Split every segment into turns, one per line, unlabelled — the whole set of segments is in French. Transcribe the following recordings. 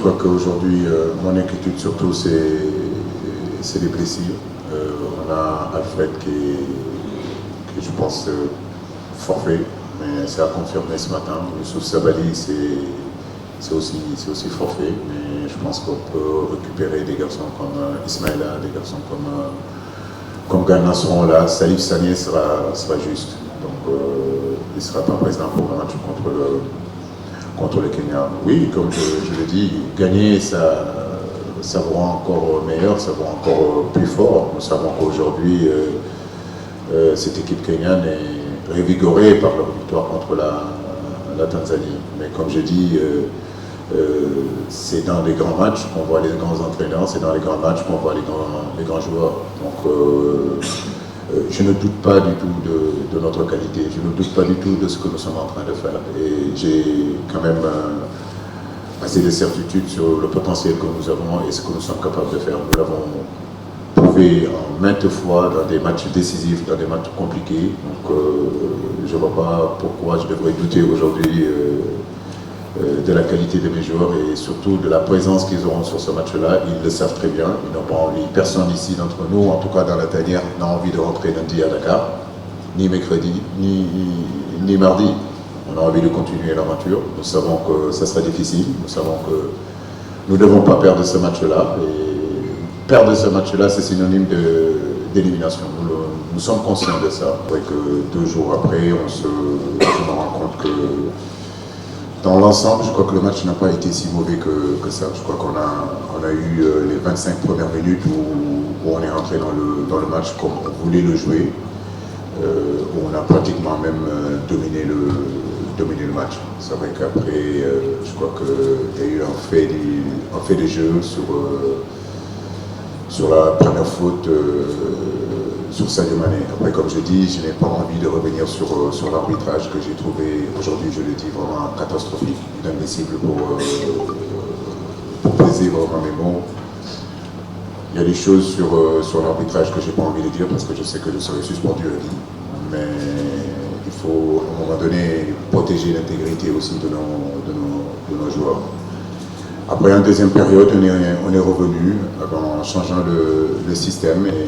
crois qu'aujourd'hui, mon inquiétude surtout, c'est les blessures. On a Alfred qui je pense, forfait, mais c'est à confirmer ce matin. Youssouf Sabaly, c'est aussi forfait, mais je pense qu'on peut récupérer des garçons comme Ismaïla, des garçons comme Ghana seront là. Salif Sané sera juste. Donc, il ne sera pas présent pour le match contre le Kenya. Oui, comme je le dis, gagner, ça vous rend encore meilleur, ça vous rend encore plus fort. Nous savons qu'aujourd'hui, cette équipe kenyane est révigorée par leur victoire contre la Tanzanie. Mais comme je dis, c'est dans les grands matchs qu'on voit les grands entraîneurs, c'est dans les grands matchs qu'on voit les grands joueurs. Donc, je ne doute pas du tout de notre qualité, je ne doute pas du tout de ce que nous sommes en train de faire. Et j'ai quand même assez de certitude sur le potentiel que nous avons et ce que nous sommes capables de faire. Nous l'avons prouvé maintes fois dans des matchs décisifs, dans des matchs compliqués. Donc, je ne vois pas pourquoi je devrais douter aujourd'hui de la qualité de mes joueurs et surtout de la présence qu'ils auront sur ce match-là. Ils le savent très bien, ils n'ont pas envie, personne ici d'entre nous, en tout cas dans la tanière, n'a envie de rentrer lundi à Dakar, ni mercredi, ni mardi. On a envie de continuer l'aventure. Nous savons que ça sera difficile, nous savons que nous ne devons pas perdre ce match-là. Et perdre ce match-là, c'est synonyme d'élimination. Nous sommes conscients de ça. Et que 2 jours après, je me rends compte que dans l'ensemble, je crois que le match n'a pas été si mauvais que ça. Je crois qu'on a eu les 25 premières minutes où on est rentré dans le match comme on voulait le jouer, où on a pratiquement même dominé le match. C'est vrai qu'après, je crois qu'il y a eu un fait de jeu sur la première faute sur Sadio Mané. Après, comme je dis, je n'ai pas envie de revenir sur l'arbitrage que j'ai trouvé aujourd'hui, je le dis, vraiment catastrophique, inadmissible pour peser vraiment mes mots. Il y a des choses sur l'arbitrage que je n'ai pas envie de dire parce que je sais que je serai suspendu à vie. Mais il faut, à un moment donné, protéger l'intégrité aussi de nos joueurs. Après, en deuxième période, on est revenu en changeant le système et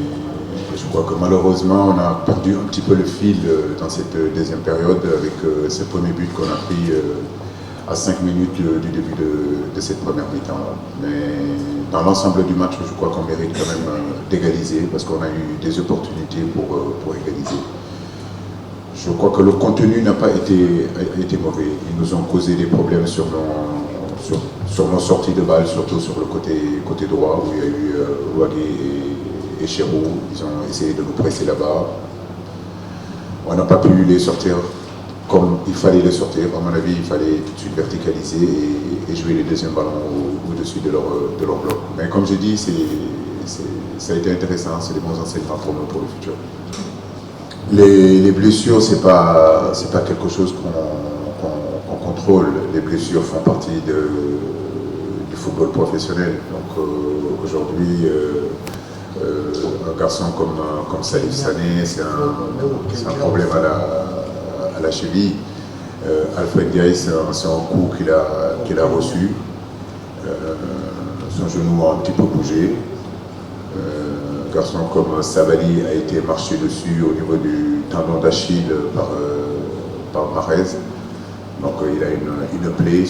je crois que malheureusement, on a perdu un petit peu le fil dans cette deuxième période avec ce premier but qu'on a pris à 5 minutes du début de cette première mi-temps. Mais dans l'ensemble du match, je crois qu'on mérite quand même d'égaliser parce qu'on a eu des opportunités pour égaliser. Je crois que le contenu n'a pas été mauvais. Ils nous ont causé des problèmes sur nos sorties de balles, surtout sur le côté droit où il y a eu Ouagé et Chérou. Ils ont essayé de nous presser là-bas. On n'a pas pu les sortir comme il fallait les sortir. À mon avis, il fallait tout de suite verticaliser et jouer les deuxièmes ballons au-dessus de leur bloc. Mais comme j'ai dit, ça a été intéressant, c'est des bons enseignements pour nous, pour le futur. Les blessures, c'est pas quelque chose qu'on contrôle. Les blessures font partie du football professionnel. Donc aujourd'hui, un garçon comme Salif Sané, c'est un problème à la cheville. Alfred Ndiaye, c'est un coup qu'il a reçu. Son genou a un petit peu bougé. Un garçon comme Sabaly a été marché dessus au niveau du tendon d'Achille par Mahrez. Donc il a une plaie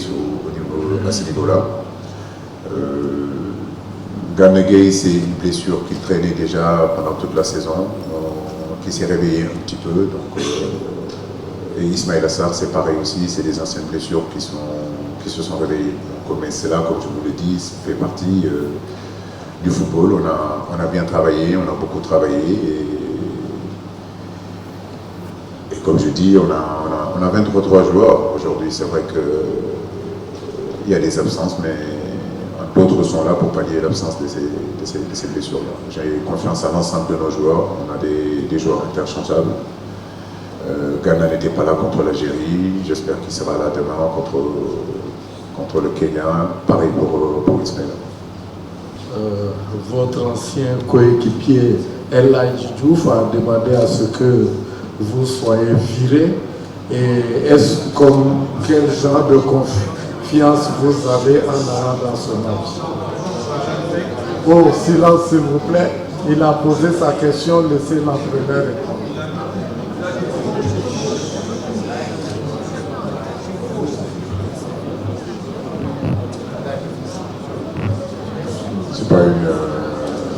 à ce niveau-là. Gana Gueye, c'est une blessure qu'il traînait déjà pendant toute la saison, qui s'est réveillée un petit peu. Donc, et Ismaïla Sarr, c'est pareil aussi, c'est des anciennes blessures qui se sont réveillées. Donc, mais c'est là, comme je vous l'ai dit, ça fait partie du football. On a bien travaillé, on a beaucoup travaillé. Et comme je dis, on a 23 joueurs aujourd'hui. C'est vrai qu'il y a des absences, mais d'autres sont là pour pallier l'absence de ces blessures-là. J'ai confiance à l'ensemble de nos joueurs. On a des joueurs interchangeables. Ghana n'était pas là contre l'Algérie. J'espère qu'il sera là demain contre le Kenya. Pareil pour Ismaël.
Votre ancien coéquipier El Hadji Diouf a demandé à ce que vous soyez viré. Et est-ce comme quel genre de confiance vous avez en allant dans ce match? Oh, silence s'il vous plaît. Il a posé sa question, laissez l'entraîneur répondre.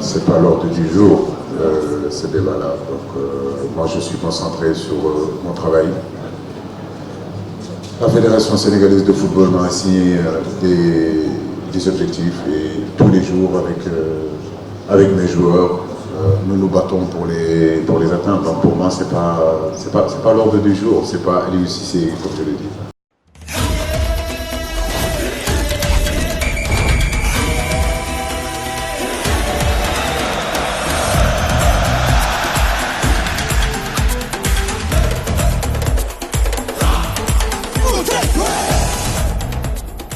C'est pas l'ordre du jour, ce débat-là. Donc, moi, je suis concentré sur mon travail. La Fédération sénégalaise de football m'a assigné des objectifs et tous les jours, avec mes joueurs, nous nous battons pour les atteindre. Donc, pour moi, c'est pas l'ordre du jour. C'est pas Aliou Cissé, comme je l'ai dit.